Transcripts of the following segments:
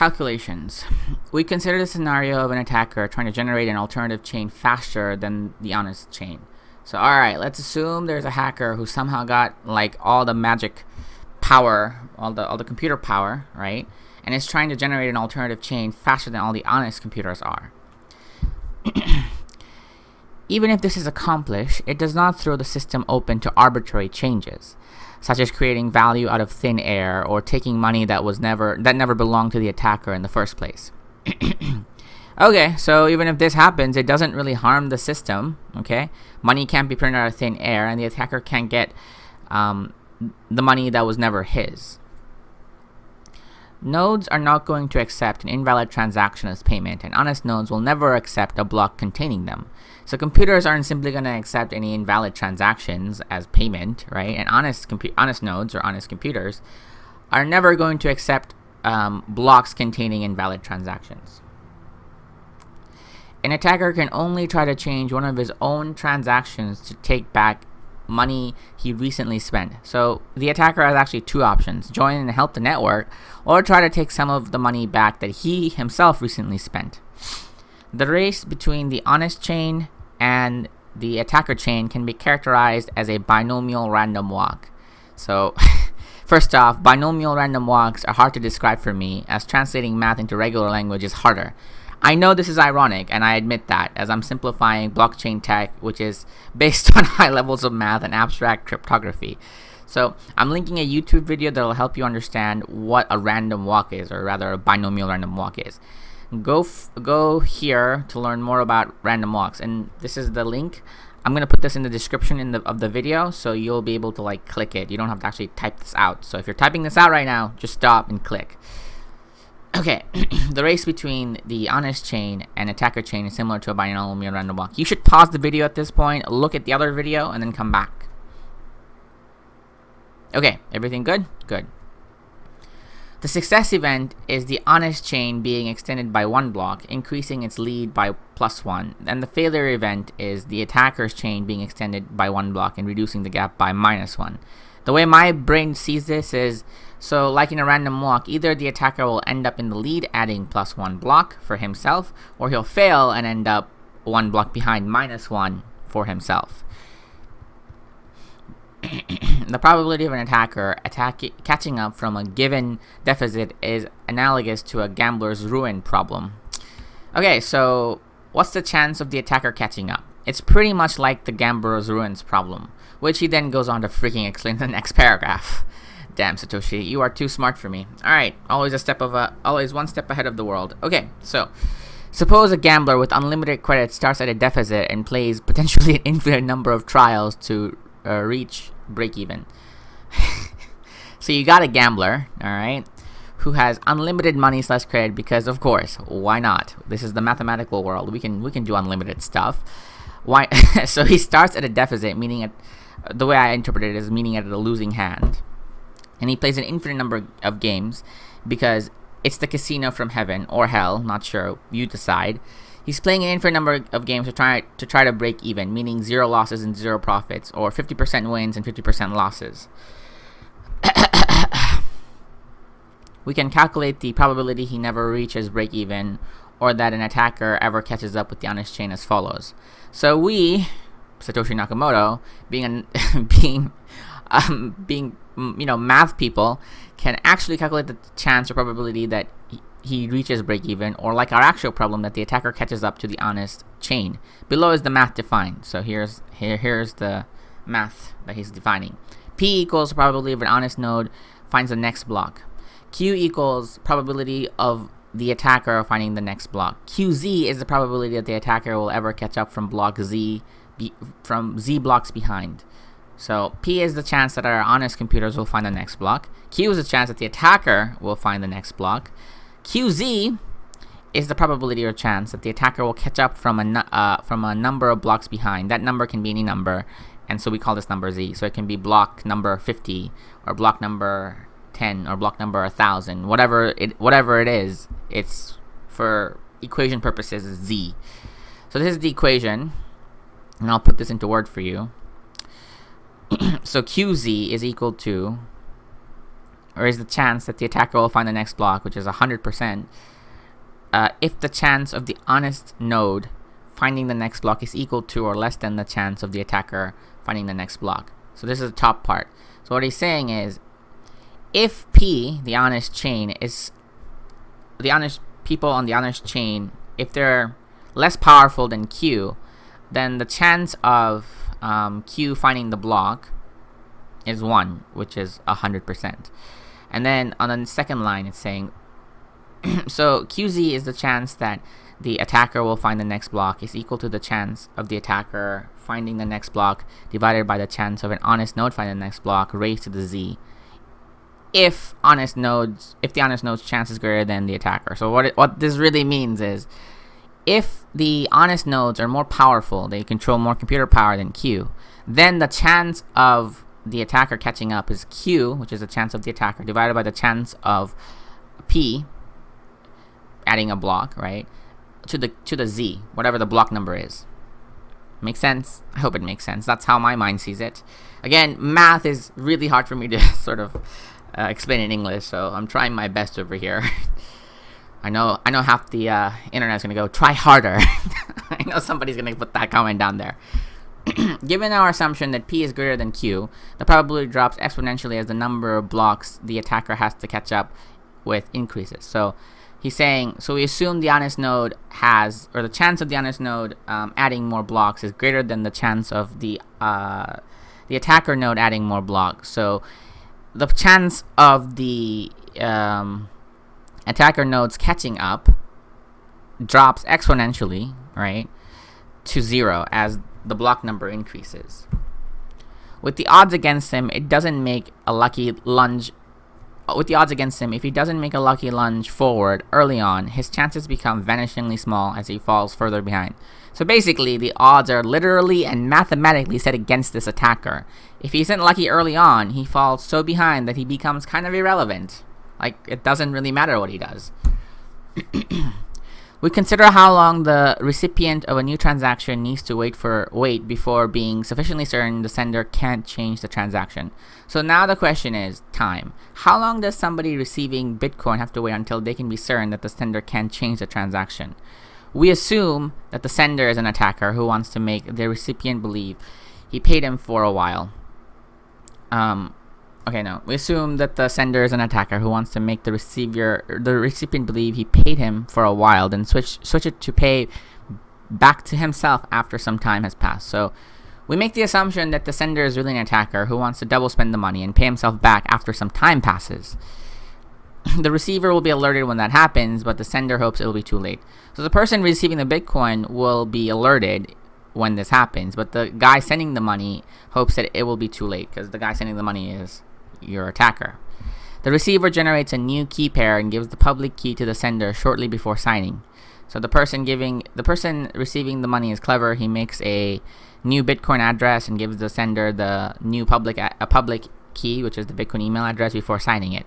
calculations. We consider the scenario of an attacker trying to generate an alternative chain faster than the honest chain. So alright, let's assume there's a hacker who somehow got like all the magic power, all the computer power, right? And is trying to generate an alternative chain faster than all the honest computers are. Even if this is accomplished, it does not throw the system open to arbitrary changes, such as creating value out of thin air or taking money that never belonged to the attacker in the first place. Okay, so even if this happens, it doesn't really harm the system. Okay, money can't be printed out of thin air, and the attacker can't get the money that was never his. Nodes are not going to accept an invalid transaction as payment, and honest nodes will never accept a block containing them. So computers aren't simply going to accept any invalid transactions as payment, right? And honest nodes or honest computers are never going to accept blocks containing invalid transactions. An attacker can only try to change one of his own transactions to take back money he recently spent. So the attacker has actually two options: join and help the network, or try to take some of the money back that he himself recently spent. The race between the honest chain and the attacker chain can be characterized as a binomial random walk. So first off, binomial random walks are hard to describe for me, as translating math into regular language is harder. I know this is ironic, and I admit that, as I'm simplifying blockchain tech, which is based on high levels of math and abstract cryptography. So I'm linking a YouTube video that will help you understand what a random walk is, or rather a binomial random walk is. Go here to learn more about random walks, and this is the link. I'm going to put this in the description of the video, so you'll be able to like click it. You don't have to actually type this out. So if you're typing this out right now, just stop and click. Okay, the race between the honest chain and attacker chain is similar to a binomial random walk. You should pause the video at this point, look at the other video, and then come back. Okay, everything good? Good. The success event is the honest chain being extended by one block, increasing its lead by +1. And the failure event is the attacker's chain being extended by one block and reducing the gap by -1. The way my brain sees this is, so like in a random walk, either the attacker will end up in the lead adding +1 block for himself, or he'll fail and end up one block behind -1 for himself. The probability of an attacker catching up from a given deficit is analogous to a gambler's ruin problem. Okay, so what's the chance of the attacker catching up? It's pretty much like the gambler's ruins problem, which he then goes on to freaking explain in the next paragraph. Damn, Satoshi, you are too smart for me. Alright, always one step ahead of the world. Okay, so suppose a gambler with unlimited credit starts at a deficit and plays potentially an infinite number of trials to reach break-even. So you got a gambler, alright, who has unlimited money/credit because, of course, why not? This is the mathematical world. We can do unlimited stuff. Why? So he starts at a deficit, meaning the way I interpret it is meaning at a losing hand. And he plays an infinite number of games because it's the casino from heaven or hell, not sure, you decide. He's playing an infinite number of games to try to break even, meaning 0 losses and 0 profits, or 50% wins and 50% losses. We can calculate the probability he never reaches break even, or that an attacker ever catches up with the honest chain as follows. So we, Satoshi Nakamoto, being math people, can actually calculate the chance or probability that he reaches break even, or like our actual problem, that the attacker catches up to the honest chain. Below is the math defined. So here's the math that he's defining. P equals the probability of an honest node finds the next block. Q equals probability of the attacker finding the next block. QZ is the probability that the attacker will ever catch up from block Z, from Z blocks behind. So P is the chance that our honest computers will find the next block. Q is the chance that the attacker will find the next block. QZ is the probability or chance that the attacker will catch up from a number of blocks behind. That number can be any number, and so we call this number Z. So it can be block number 50, or block number 10, or block number 1,000, whatever it is. It's, for equation purposes, Z. So this is the equation, and I'll put this into Word for you. So QZ is equal to or is the chance that the attacker will find the next block, which is 100%, if the chance of the honest node finding the next block is equal to or less than the chance of the attacker finding the next block. So this is the top part. So what he's saying is, if P, the honest chain, is the honest people on the honest chain, if they're less powerful than Q, then the chance of Q finding the block is 1, which is 100%. And then on the second line, it's saying, so QZ is the chance that the attacker will find the next block is equal to the chance of the attacker finding the next block divided by the chance of an honest node finding the next block raised to the Z, if the honest node's chance is greater than the attacker. So what this really means is, if the honest nodes are more powerful, they control more computer power than Q, then the chance of the attacker catching up is Q, which is the chance of the attacker, divided by the chance of P, adding a block, right, to the Z, whatever the block number is. Make sense? I hope it makes sense. That's how my mind sees it. Again, math is really hard for me to sort of explain in English, so I'm trying my best over here. I know half the internet's gonna go, try harder. I know somebody's gonna put that comment down there. Given our assumption that P is greater than Q, the probability drops exponentially as the number of blocks the attacker has to catch up with increases. So he's saying, so we assume the honest node has, or the chance of the honest node adding more blocks is greater than the chance of the attacker node adding more blocks. So the chance of the attacker nodes catching up drops exponentially, right, to 0 as the block number increases. With the odds against him, it doesn't make a lucky lunge. With the odds against him, if he doesn't make a lucky lunge forward early on, his chances become vanishingly small as he falls further behind. So basically, the odds are literally and mathematically set against this attacker. If he isn't lucky early on, he falls so behind that he becomes kind of irrelevant. Like, it doesn't really matter what he does. We consider how long the recipient of a new transaction needs to wait before being sufficiently certain the sender can't change the transaction. So now the question is time. How long does somebody receiving Bitcoin have to wait until they can be certain that the sender can't change the transaction? We assume that the sender is an attacker who wants to make the recipient believe he paid him for a while. We assume that the sender is an attacker who wants to make the recipient believe he paid him for a while, then switch it to pay back to himself after some time has passed. So we make the assumption that the sender is really an attacker who wants to double spend the money and pay himself back after some time passes. The receiver will be alerted when that happens, but the sender hopes it will be too late. So the person receiving the Bitcoin will be alerted when this happens, but the guy sending the money hopes that it will be too late, because the guy sending the money is your attacker. The receiver generates a new key pair and gives the public key to the sender shortly before signing. So the person receiving the money is clever. He makes a new Bitcoin address and gives the sender the new public key, which is the Bitcoin email address, before signing it.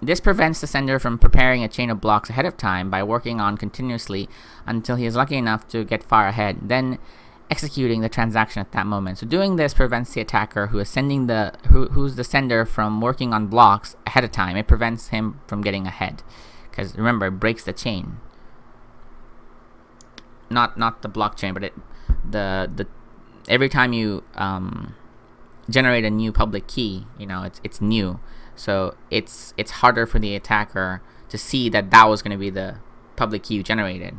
This prevents the sender from preparing a chain of blocks ahead of time by working on continuously until he is lucky enough to get far ahead, then executing the transaction at that moment. So doing this prevents the attacker who's the sender from working on blocks ahead of time. It prevents him from getting ahead, because remember, it breaks the chain. Not the blockchain, but the every time you generate a new public key, it's new. So it's harder for the attacker to see that was going to be the public key you generated,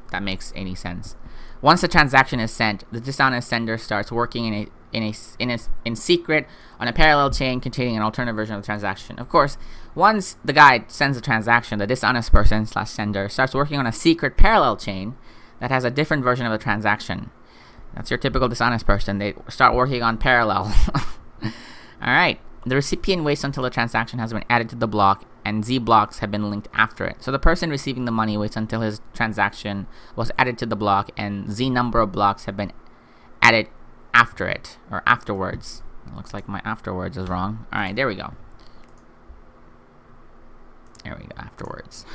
if that makes any sense. Once the transaction is sent, the dishonest sender starts working in secret on a parallel chain containing an alternate version of the transaction. Of course, once the guy sends the transaction, the dishonest person / sender starts working on a secret parallel chain that has a different version of the transaction. That's your typical dishonest person. They start working on parallel. All right. The recipient waits until the transaction has been added to the block and Z blocks have been linked after it. So the person receiving the money waits until his transaction was added to the block and Z number of blocks have been added after it, or afterwards. It looks like my afterwards is wrong. All right, there we go. Afterwards.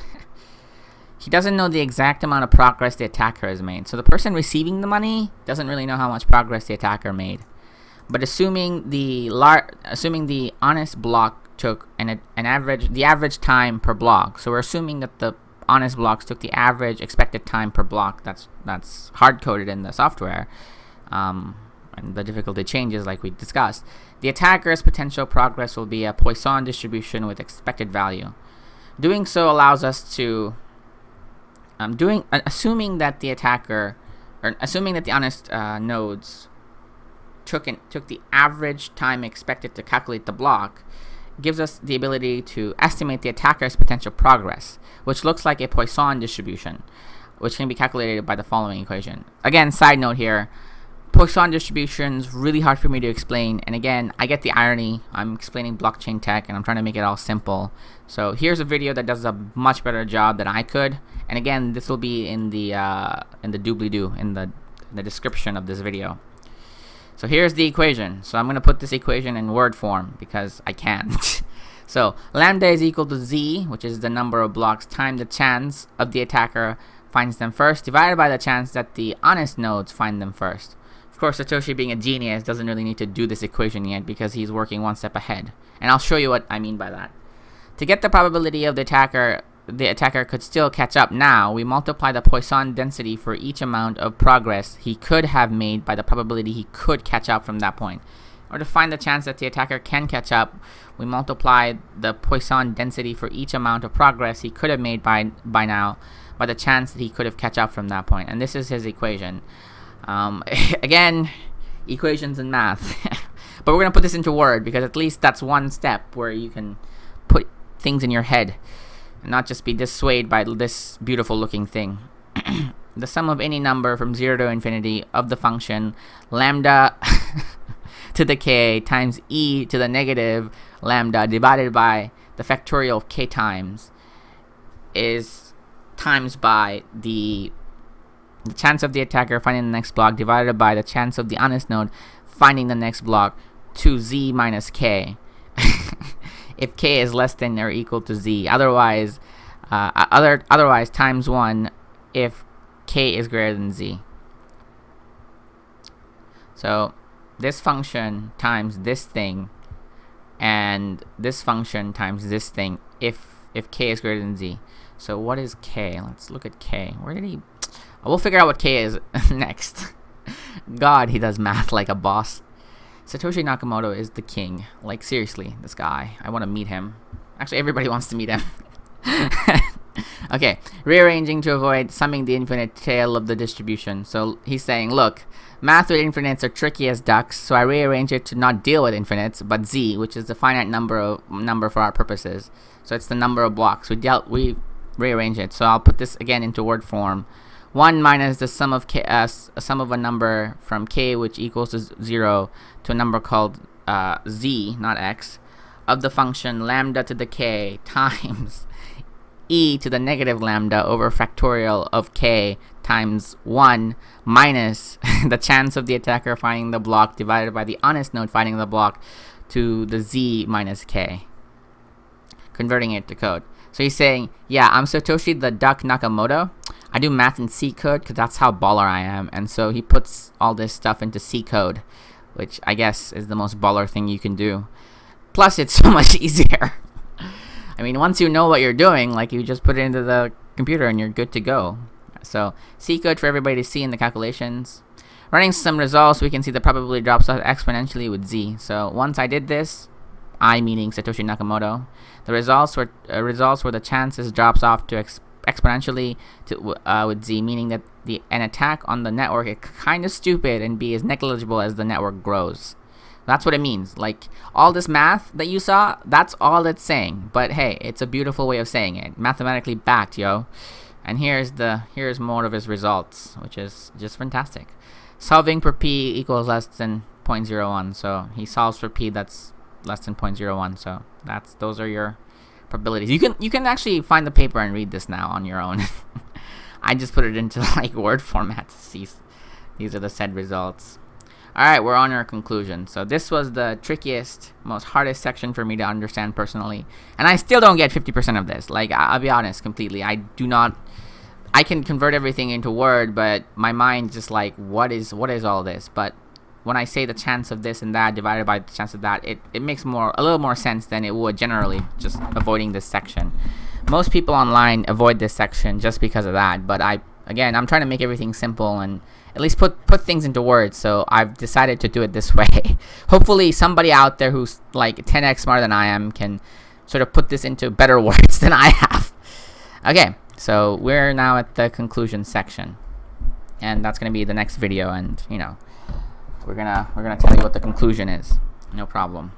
He doesn't know the exact amount of progress the attacker has made. So the person receiving the money doesn't really know how much progress the attacker made. But assuming the honest block took the average time per block. So we're assuming that the honest blocks took the average expected time per block. That's hard coded in the software, and the difficulty changes like we discussed. The attacker's potential progress will be a Poisson distribution with expected value. Doing so allows us to assuming that the honest nodes took the average time expected to calculate the block, gives us the ability to estimate the attacker's potential progress, which looks like a Poisson distribution, which can be calculated by the following equation. Again, side note here, Poisson distributions really hard for me to explain, and again, I get the irony. I'm explaining blockchain tech and I'm trying to make it all simple. So here's a video that does a much better job than I could, and again, this will be in the doobly-doo, in the description of this video. So here's the equation. So I'm going to put this equation in word form because I can't. So lambda is equal to z, which is the number of blocks, times the chance of the attacker finds them first, divided by the chance that the honest nodes find them first. Of course, Satoshi, being a genius, doesn't really need to do this equation yet because he's working one step ahead. And I'll show you what I mean by that. To get the probability of the attacker could still catch up now, we multiply the Poisson density for each amount of progress he could have made by the probability he could catch up from that point. Or to find the chance that the attacker can catch up, we multiply the Poisson density for each amount of progress he could have made by now by the chance that he could have catch up from that point. And this is his equation. Again, equations and math. But we're going to put this into Word because at least that's one step where you can put things in your head and not just be dissuaded by this beautiful looking thing. The sum of any number from 0 to infinity of the function lambda to the k times e to the negative lambda divided by the factorial of k times is times by the chance of the attacker finding the next block divided by the chance of the honest node finding the next block to z minus k. If k is less than or equal to z, otherwise times 1 if k is greater than z. So this function times this thing, and this function times this thing if k is greater than z. So what is k? Let's look at k. Where did he? We'll figure out what k is next. God, he does math like a boss. Satoshi Nakamoto is the king. Like, seriously, this guy. I want to meet him. Actually, everybody wants to meet him. Okay, rearranging to avoid summing the infinite tail of the distribution. So he's saying, look, math with infinites are tricky as ducks, so I rearrange it to not deal with infinites, but z, which is the finite number for our purposes. So it's the number of blocks. We rearrange it. So I'll put this again into word form. 1 minus the sum of k, sum of a number from k, which equals to 0, to a number called z, not x, of the function lambda to the k times e to the negative lambda over factorial of k times 1 minus the chance of the attacker finding the block divided by the honest node finding the block to the z minus k. Converting it to code. So he's saying, yeah, I'm Satoshi the Duck Nakamoto. I do math in C code because that's how baller I am. And so he puts all this stuff into C code, which I guess is the most baller thing you can do. Plus, it's so much easier. I mean, once you know what you're doing, like, you just put it into the computer and you're good to go. So C code for everybody to see in the calculations. Running some results, we can see the probability drops off exponentially with Z. So once I did this, I meaning Satoshi Nakamoto, the results were the chances drops off to exponentially with Z, meaning that an attack on the network is kind of stupid and B is negligible as the network grows. That's what it means. Like, all this math that you saw, that's all it's saying. But hey, it's a beautiful way of saying it. Mathematically backed, yo. And here's more of his results, which is just fantastic. Solving for P equals less than 0.01. So he solves for P that's less than 0.01. So those are your probabilities. You can actually find the paper and read this now on your own. I just put it into like word format to see. These are the said results. Alright, we're on our conclusion. So this was the trickiest, most hardest section for me to understand personally. And I still don't get 50% of this. Like, I'll be honest completely. I can convert everything into Word, but my mind just like, what is all this? But when I say the chance of this and that divided by the chance of that, it makes a little more sense than it would generally just avoiding this section. Most people online avoid this section just because of that, but I'm trying to make everything simple and at least put things into words, so I've decided to do it this way. Hopefully somebody out there who's like 10x smarter than I am can sort of put this into better words than I have. Okay, so we're now at the conclusion section, and that's going to be the next video, and we're gonna tell you what the conclusion is. No problem.